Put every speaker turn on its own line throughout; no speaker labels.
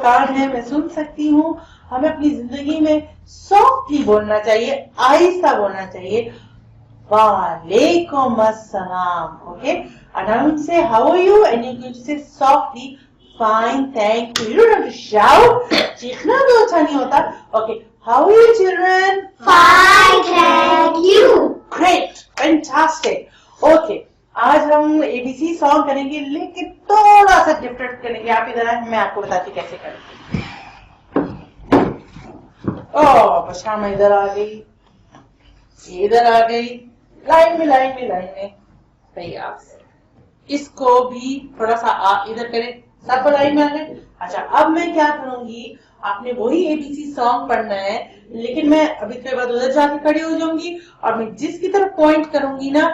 मुस्कान है मैं सुन सकती हूँ। हमें अपनी जिंदगी में सॉफ्टली बोलना चाहिए, आहिस्ता बोलना चाहिए। वालेकुम अस्सलाम. Okay, and I will say how are you, and you're going to say softly, fine, thank you. You don't have to shout. चीखना भी अच्छा नहीं होता. Okay, how are you children?
Fine, thank you.
Great, fantastic. Okay, आज हम ABC song करेंगे लेकिन थोड़ा सा डिफरेंट करेंगे. आप इधर आए, मैं आपको बताती कैसे करेंगे. ओह, बशामा इधर आ गई, इधर आ गई, लाइन में सही. आप इसको भी थोड़ा सा इधर करें, सब लाइन में आ गए. अच्छा, अब मैं क्या करूंगी, आपने वही ABC सॉन्ग पढ़ना है, लेकिन मैं अभी के बाद उधर जाके खड़ी हो जाऊंगी और मैं जिसकी तरफ पॉइंट करूंगी ना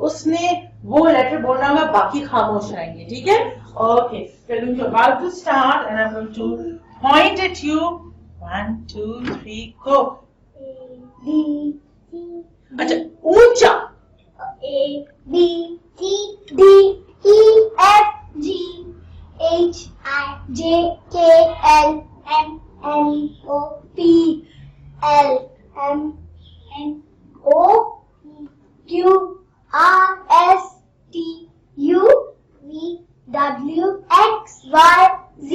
उसने वो लेटर बोलना होगा, बाकी खामोश रहेंगे. ठीक है? ओके, फिर about to start and I'm going to point at you. 1 2 3 go.
B
अच्छा, ऊंचा.
A B C D E F G H I J K L M N O P L M N O Q R S T U V W X Y Z.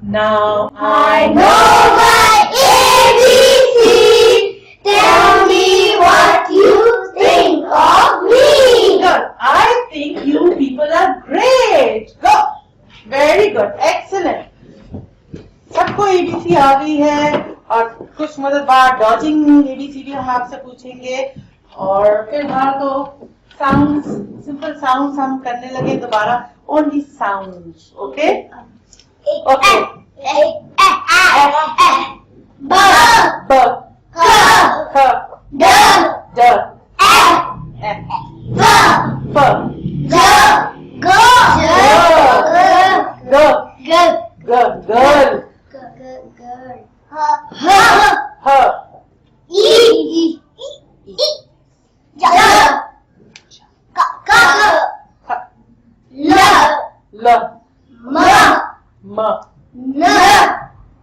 Now
I know my ABC. Tell me what you think of me.
good. I think you people are great. Go. Very good. Excellent. सबको ABC आ गई है और कुछ मतलब बार dodging ABC भी हम आपसे पूछेंगे और फिलहाल तो साउंड्स, सिंपल साउंड्स हम करने लगे दोबारा. Only sounds. Okay okay.
B
ब
K
ख
D
ड
F
ए
B
प
G G
ग
G
ग गर्ल. ह
E J K
ख
L
ल
M
म
N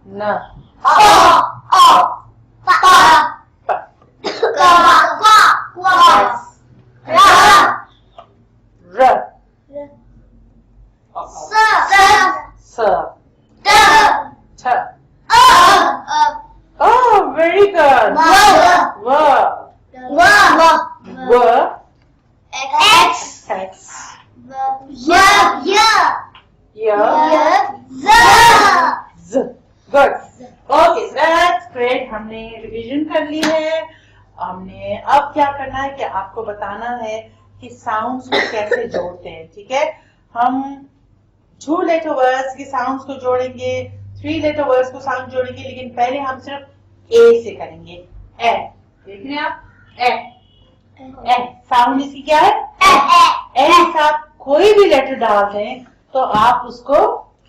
न
O P
प र स छ. Oh, very good. W w
X
x
Y
y z. Good. Okay, that's great. हमने रिवीजन कर ली है. हमने अब क्या करना है कि आपको बताना है कि साउंड्स को कैसे जोड़ते हैं. ठीक है? हम 2 लेटर वर्ड्स के साउंड्स को जोड़ेंगे, 3 लेटर वर्ड्स को साउंड जोड़ेंगे, लेकिन पहले हम सिर्फ ए से करेंगे. ए देख रहे हैं आप? ए साउंड इसकी क्या है? ए के साथ कोई भी लेटर डाल दें तो आप उसको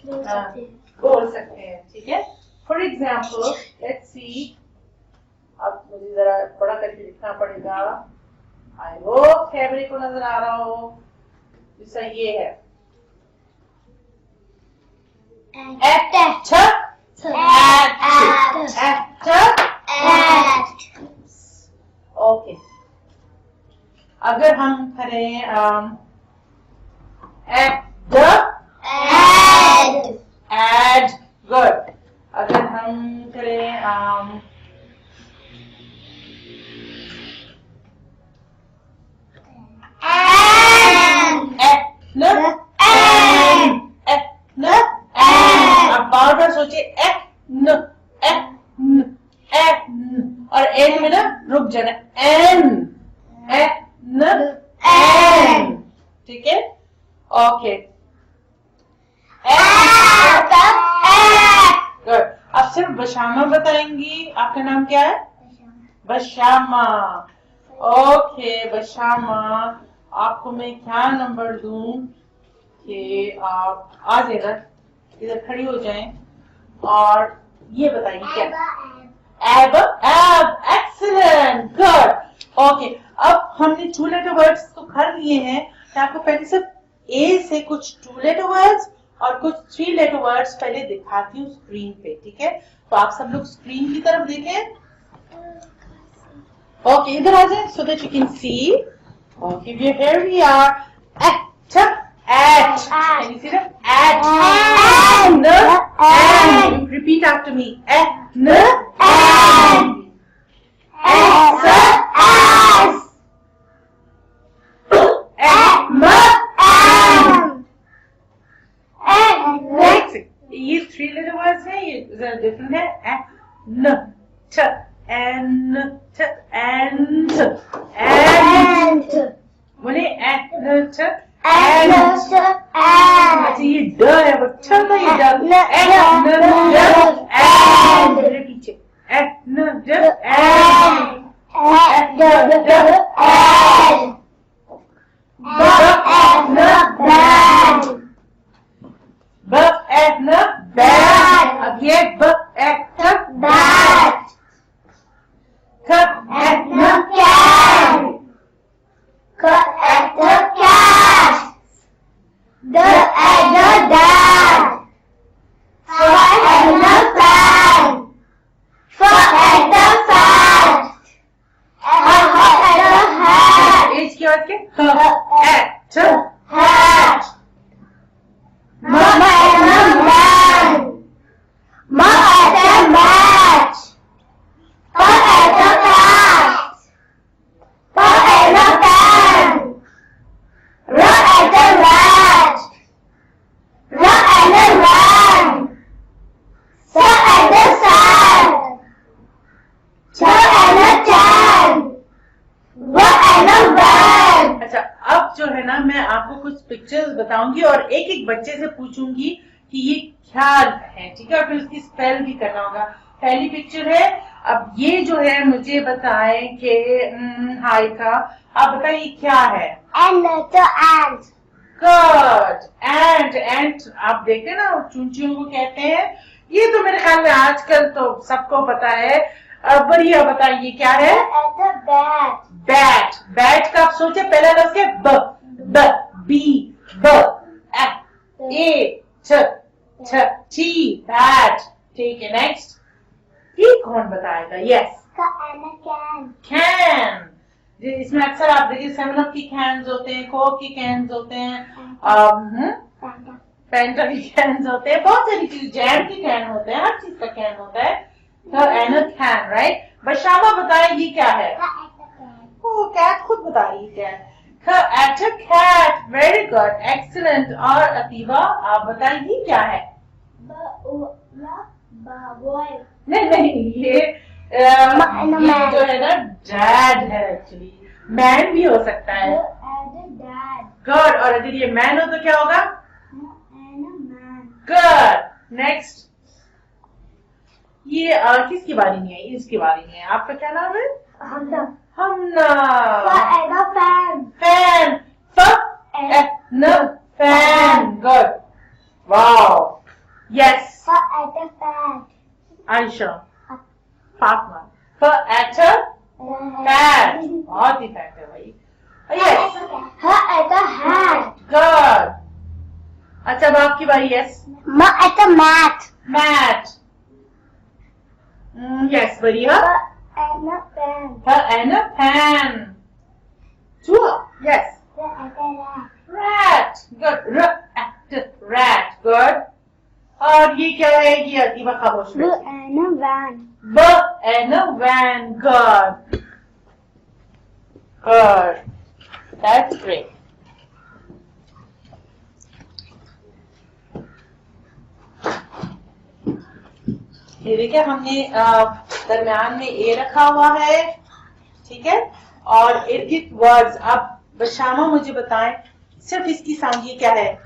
बोल सकते हैं. ठीक है? For example let's see. अब मुझे जरा बड़ा करके लिखना पड़ेगा. आई होप कैमरे को नजर आ रहा हो. जैसा ये है ओके. अगर हम करें एड गुड. अगर हम करें अब बार बार सोचिए और एन में ना रुक जाना. एन ठीक है? ओके. गुड. अब सिर्फ बशामा बताएंगी. आपका नाम क्या है? बशामा. ओके बशामा, आपको मैं क्या नंबर दूं कि आप आ जाएगा, इधर खड़ी हो जाएं और ये बताइए क्या? एब. एक्सीलेंट. गुड. ओके, अब हमने 2 लेटर वर्ड्स को कर लिए हैं तो आपको पहले सिर्फ ए से कुछ 2 लेटर वर्ड्स और कुछ 3 लेटर वर्ड्स पहले दिखाती हूँ स्क्रीन पे, ठीक है? तो आप सब लोग स्क्रीन की तरफ देखें। ओके, इधर आ जाए so that you can see. Okay, here we are. At. Can you see that? At. And. Repeat after me. At. ये 3 लेटर वर्ड्स है, ये जरा डिफरेंट है. न, ठ, एन, ठ, एंड, बोले न, ठ, एंड. अच्छा ये ड है, वो ठ का ये ड. एंड पीछे. न, ड, एंड. अब ये ब एट बैट. क एट कैन. क एट कैट. द एट डैड. फ एट फैन. फ एट फैट. ह एट हैट. इसके बाद के ह at hat. Mama and a man. Ma at a match. Pa at a cat. Pa at a pan. Ra at a rat. Ra at a ran. Sa at a sand. Cha at a tan. Wa at a van. अच्छा, अब जो है ना मैं आपको कुछ pictures बताऊंगी और एक एक बच्चे से पूछूंगी कि ये क्या है, ठीक है? और फिर उसकी स्पेल भी करना होगा. पहली पिक्चर है, अब ये जो है मुझे बताएं कि हाय का, आप बताइए क्या है?
ant.
गुड. एंट आप देखे ना, चुनचियों को कहते हैं. ये तो मेरे ख्याल में आजकल तो सबको पता है. बढ़िया, बताइए क्या है? बैट का आप सोचे पहला लफ्ज क्या? बी ए छ बैट. ठीक है, नेक्स्ट. ये कौन बताएगा? Yes, can. इसमें अक्सर आप देखिए 7 की कैन्स होते हैं, कोक की कैन्स होते हैं, पेंटा की कैन्स होते हैं, बहुत सारी चीज, जैम की कैन होते हैं, हर चीज का कैन होता है. तो एन कैन, राइट? बशामा बताए ये क्या है? कैट खुद बता रही है. At a cat. Very good, excellent. और अतीबा आप बताइए क्या है? नहीं, ये जो है ना डैड है. एक्चुअली मैन भी हो सकता है. गुड. और अगर ये मैन हो तो क्या होगा? गुड. नेक्स्ट. ये किसकी बारी नहीं है? इसकी बारी नहीं है. आपका क्या नाम है? Hamna. Fan. Fan. Good. Wow. Yes. Ayesha. Fatima. Fat. बहुत ही फैट है भाई. यस. गुड. अच्छा, अब आपकी बारी. यस. मैट. Yes, बढ़िया. And a pan. Chua. Yes. Rat. Good. Rat. Good. और ये क्या है? ये अतीबा खामोश. and a van. Good. Good. That's great. ये देखिए, हमने दरम्यान में ए रखा हुआ है, ठीक है? और इर्द गिर्द वर्ड्स. अब बशामा मुझे बताएं सिर्फ इसकी साउंड ये क्या है?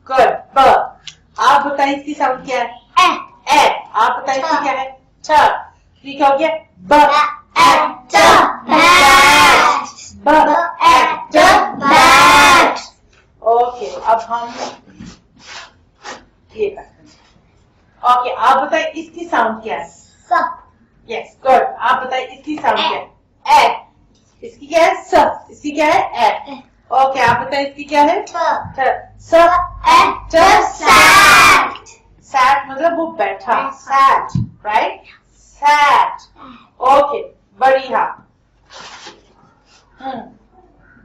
गुड. ब. आप बताएं इसकी साउंड क्या है? ए. आप बताएं इसकी क्या है? छ. ये क्या हो गया? ब. ओके, अब हम ये करते हैं. ओके, आप बताएं इसकी साउंड क्या है? Yes, good. आप बताएं इसकी साउंड क्या है? ए. इसकी क्या है? स. इसकी क्या है? ए. ओके, आप बताएं इसकी क्या है? सैट मतलब वो बैठा, सैट, राइट? सैट। ओके, बढ़िया।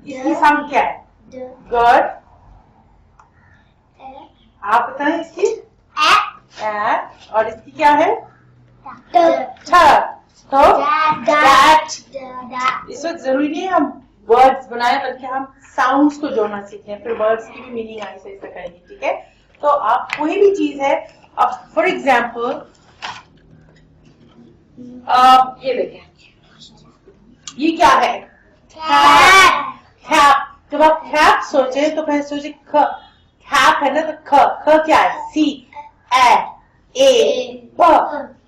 इसकी साउंड क्या है? गुड। आप बताएं इसकी? और इसकी क्या है? तो दैट। इस वक्त जरूरी नहीं हम वर्ड्स बनाए, बल्कि हम साउंड्स को जोड़ना सीखें, फिर वर्ड्स की भी मीनिंग ऐसे करेंगे, ठीक है? तो आप कोई भी चीज है, अब फॉर एग्जाम्पल ये देखें, ये क्या है? कैप। जब आप कैप सोचे तो पहले सोचे कैप है ना, तो ख क्या है? सी ए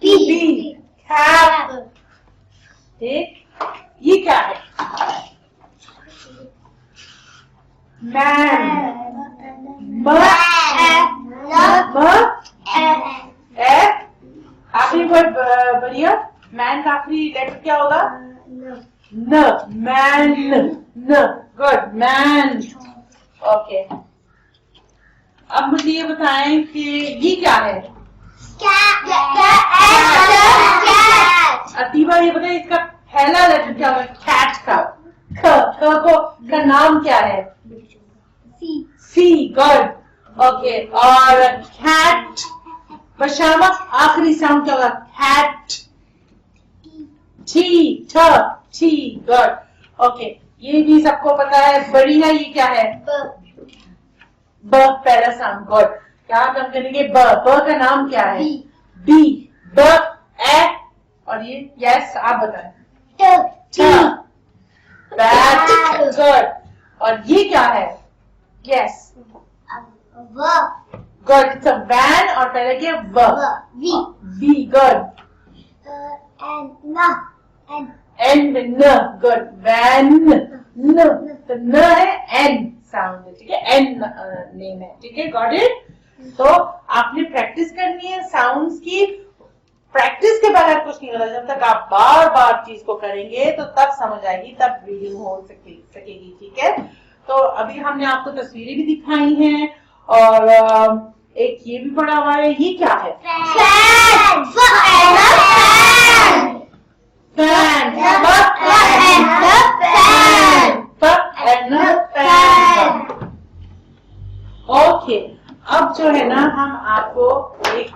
बी कैप। ठीक, ये क्या है? मैन। आखिरी वर्ड बढ़िया। मैन का आखिरी लेटर क्या होगा? न। मैन। न। Good, man. ओके, अब मुझे ये बताएं कि ये क्या है? अतीबा, ये बताएं इसका पहला लेटर क्या होगा? कैट का। का नाम क्या है? सी। गुड। ओके, और कैट बशामा आखिरी साउंड क्या होगा? कैट। टी। गुड। ओके, ये भी सबको पता है, बढ़िया। ये क्या है? ब पहला साउंड। गुड। यहाँ पे हम करेंगे ब का नाम क्या है? बी। ब ए, और ये यस, आप बताएं। बैट। गुड। और ये क्या है? Yes, good. It's a van, और पहले क्या? वी। गुड। एन। न। Good, van. न, तो न है एन साउंड है, ठीक है? एन नेम है, ठीक है? Got it? तो आपने प्रैक्टिस करनी है साउंड्स की। प्रैक्टिस के बगैर कुछ नहीं होता। जब तक आप बार बार चीज को करेंगे तो तब समझ आएगी, तब रीडिंग हो सकेगी, ठीक है? तो अभी हमने आपको तस्वीरें भी दिखाई हैं, और एक ये भी पढ़ा हुआ है। ये क्या है? ओके, अब जो है ना, हम आपको एक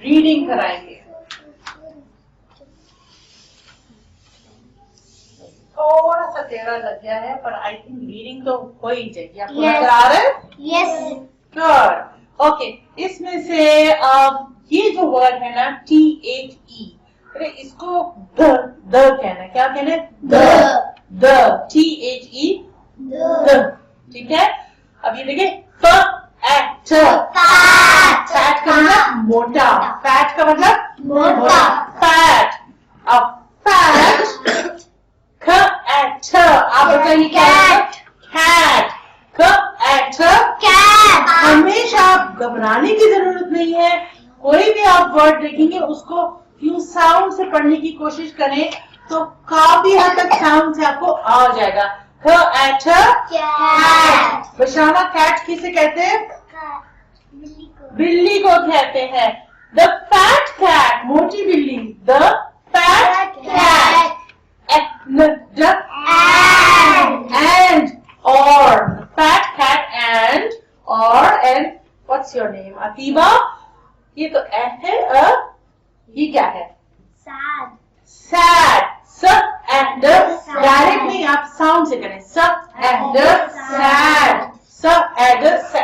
रीडिंग कराएंगे। थोड़ा सा टेढ़ा लग गया है, पर आई थिंक रीडिंग तो हो ही जाएगी। आपको नजर आ रहा है?
यस।
गुड। ओके, इसमें से ये जो वर्ड है ना, THE, इसको द कहना है। क्या कहना है? द। THE, द, ठीक है? अब ये देखिए, फैट का मतलब मोटा, फैट का मतलब मोटा, फैट। अब फैट, ख। आप बताइए क्या है? कैट। कैट। हमेशा आप घबराने की जरूरत नहीं है। कोई भी आप वर्ड देखेंगे उसको यूं साउंड से पढ़ने की कोशिश करें तो काफी हद तक साउंड से आपको आ जाएगा। कैट। बशाना, कैट किसे कहते हैं? बिल्ली को कहते हैं। द फैट कैट, मोटी बिल्ली। The fat cat. And or fat cat and what's your name? Atiba, ये तो है। ये क्या है? sad। and डायरेक्ट नहीं, आप साउंड से करें। and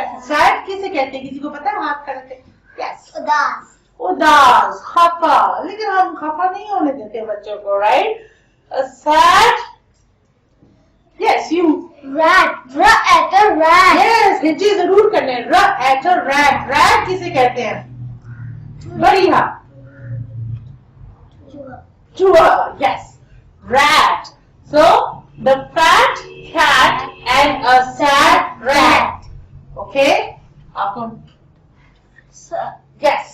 sad किसे कहते हैं? किसी को पता है? हाथ करते हैं। यस, उदास, खफा। लेकिन हम खफा नहीं होने देते बच्चों को, right? sad। Yes, you.
Rat.
Yes, हिज्जे जरूर करने। rat। rat किसे कहते हैं? बढ़िया। चूहा। Yes, rat. So the fat cat and a sad rat. Okay? आपको yes.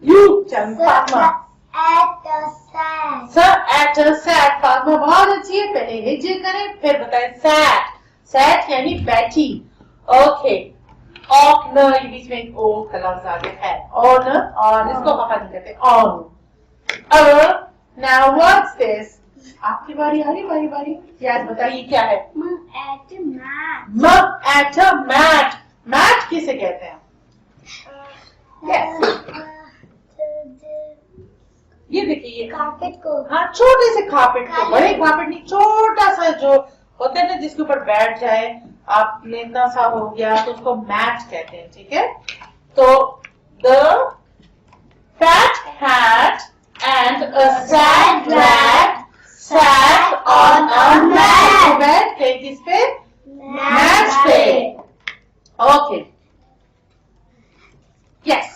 You, Fatima.
At the sand.
Sat sat Fatima बहुत अच्छी है, पहले हिज्जे करें फिर बताएं सैट। सैट यानी बैठी। ओके ऑन ये बीच में ओ का लफ्ज आ गया है ऑन और इसको पापा नहीं कहते ऑन। अब नाउ व्हाट्स दिस? आपकी बारी आ रही बारी याद बताइए क्या है?
Mom at mat.
मम एट अ मैट। मैट किसे कहते हैं? Yes. ये देखिए
Carpet को.
हाँ छोटे से कार्पेट को, बड़े कार्पेट नहीं, छोटा सा जो होता है ना जिसके ऊपर बैठ जाए आपने इतना सा हो गया तो उसको मैट कहते हैं। ठीक है तो the fat cat and a sad rat sat on a mat. बैठ गए किस पे? मैट पे। ओके यस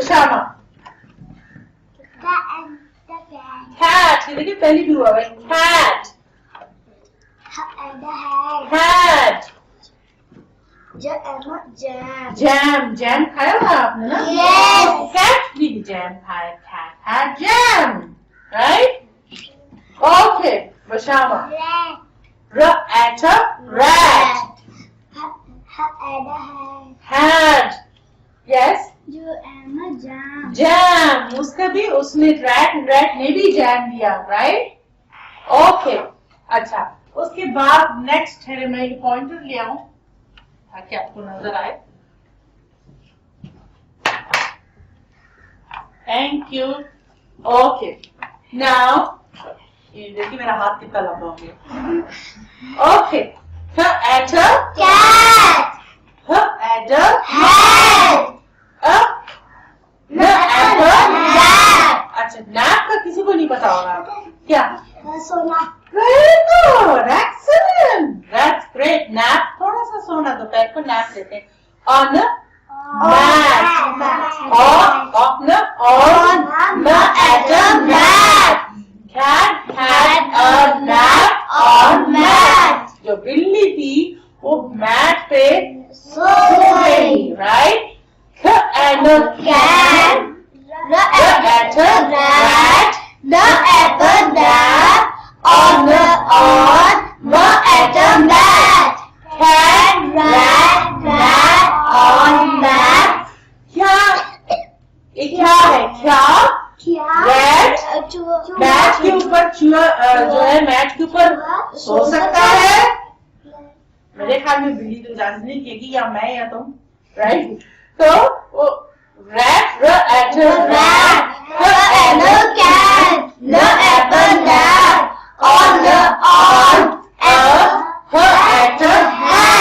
शामा cat ये देखिए पहली भी हुआ है cat cat जैम खाया था आपने ना?
Yes.
cat भी जैम खाया cat had jam right? Okay Bashama at a rat had yes jam उसका भी उसने rat ने भी jam दिया right? Okay अच्छा उसके बाद नेक्स्ट है मैं एक पॉइंटर ले आऊं ताकि आपको नजर आए। Thank you. ओके नाउ ये देखिए मेरा हाथ कितना लंबा हो गया। Okay at a
Cat.
at a
Hat.
at a nap। अच्छा नैप का किसी को नहीं पता होगा क्या?
सोना.
Very good, excellent, that's great। Nap थोड़ा सा सोना दोपहर को नैप लेते हैं on a mat on at a mat। Cat had a nap on mat। जो बिल्ली थी वो मैट पे सो गई right? and a cat at a rat at a nap on at a mat। Cat rat on mat। क्या ये क्या है? क्या rat मैट के ऊपर जो है मैट के ऊपर सो सकता है? मेरे ख्याल में बिल्ली तो इजाजत नहीं देगी या मैं या तुम राइट? तो वो rat at a rat and a cat at a nap on at a hat।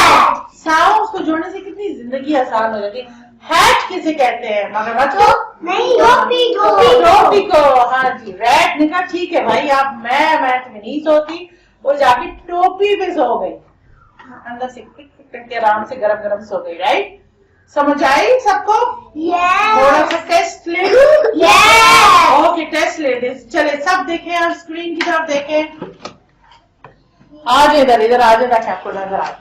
Sounds को जोड़ने से कितनी जिंदगी आसान हो जाती है। हैट किसे कहते हैं? मगरमच्छ को
नहीं, टोपी को।
टोपी को हाँ जी। रैट ने कहा ठीक है भाई आप मैं मैट में नहीं सोती, वो जाके टोपी पे सो गई, अंदर से करके आराम से गरम गरम सो गई राइट? समझ आई सबको? थोड़ा सा टेस्ट ले लूं? ओके टेस्ट ले दे। चले सब देखें और स्क्रीन की तरफ देखें। आज इधर आ जाए ताकि आपको नजर आए।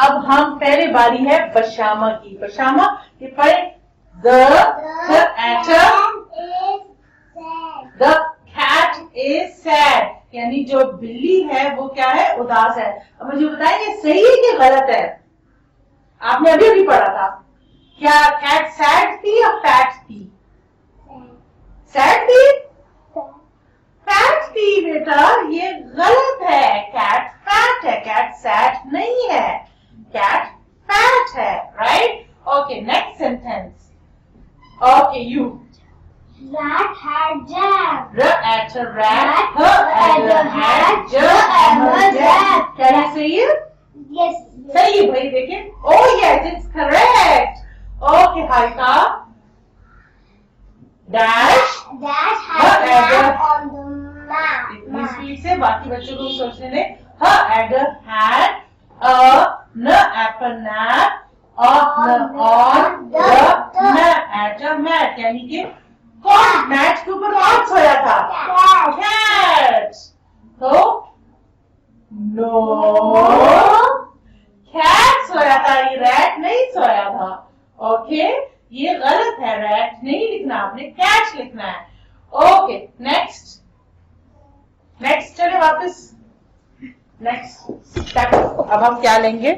अब हम पहले बारी है बशामा की। बशामा ये पढ़े द cat is sad यानी जो बिल्ली है वो क्या है? उदास है। अब मुझे बताइए ये सही है कि गलत है? आपने अभी अभी पढ़ा था। क्या कैट सैड थी या फैट थी? सैड थी? फैट थी बेटा, ये गलत है। कैट फैट है, कैट सैड नहीं है, कैट फैट है right? Okay next sentence. Okay you
Rat had jam.
at a rat at a hat and a jam। क्या ये सही है?
Yes.
सही है भाई देखिए। Oh yes it's correct। Okay हाइका dash
had jam on the mat.
इतनी स्पीड से बाकी बच्चों को सोचने दे। had a apple nap on the at a mat यानी कि कौन मैट के ऊपर कौन सोया था? कैट। तो नो कैट सोया था, ये रैट नहीं सोया था। ओके ये गलत है, रैट नहीं लिखना आपने कैट लिखना है। ओके नेक्स्ट चले वापस नेक्स्ट स्टेप। अब हम क्या लेंगे,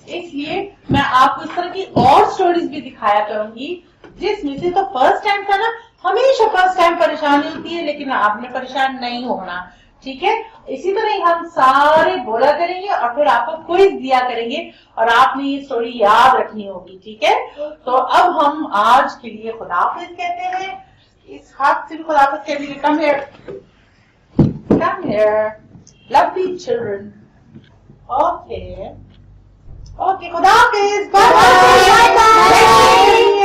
इसलिए मैं आपको इस तरह की और स्टोरीज भी दिखाया करूंगी जिसमें से, तो फर्स्ट टाइम था ना, हमेशा फर्स्ट टाइम परेशानी होती है, लेकिन आपने परेशान नहीं होना, ठीक है। इसी तरह ही हम सारे बोला करेंगे और फिर आपको क्विज दिया करेंगे और आपने ये स्टोरी याद रखनी होगी, ठीक है। तो अब हम आज के लिए खुदाफिज कहते हैं, इस हाथ से भी खुदाफिज कहेंगे। Come here lovely children. Okay खुदाफिज, बाय बाय।